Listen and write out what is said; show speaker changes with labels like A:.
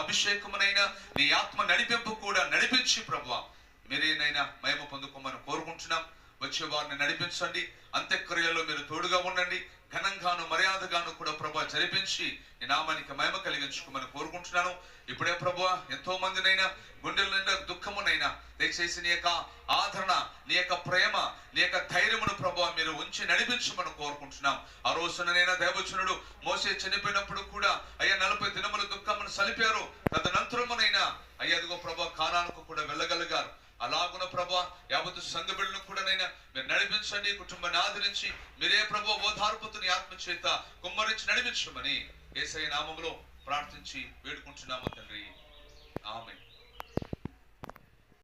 A: అభిషేకమునైనా నీ ఆత్మ నడిపింపు కూడా నడిపించి ప్రభువా మీరేనైనా మహిమ పొందుకోమని కోరుకుంటున్నాం. వచ్చే వారిని నడిపించండి, అంత్యక్రియలో మీరు తోడుగా ఉండండి, ఘనంగాను మర్యాదగాను కూడా ప్రభువా జరిపించి ఈ నామానికి మహిమ కలిగించుకోమని కోరుకుంటున్నాను. ఇప్పుడే ప్రభువా ఎంతో మందినైనా గుండెల నిండా దుఃఖమునైనా దయచేసి నీ యొక్క ఆదరణ, నీ యొక్క ప్రేమ, నీ యొక్క ధైర్యమును ప్రభువా మీరు ఉంచి నడిపించమని కోరుకుంటున్నాం. ఆ రోజునైనా దైవజనుడు మోసే చనిపోయినప్పుడు కూడా అయ్యా 40 దినముల దుఃఖమును సలిపారు. తదనంతరమునైనా అయ్యా అదిగో ప్రభువా కానానుకు కూడా వెళ్ళగలిగారు. అలాగున ప్రభువా యావత్తు సంఘ బిడ్డలను కూడా నైనా మీరు నడిపించండి, కుటుంబాన్ని ఆదరించి మీరే ప్రభువా ఓదార్పుతుని ఆత్మ చేత కుమ్మరించి నడిపించమని యేసయ్య నామములో ప్రార్థించి వేడుకుంటున్నాము తండ్రి. ఆమేన్.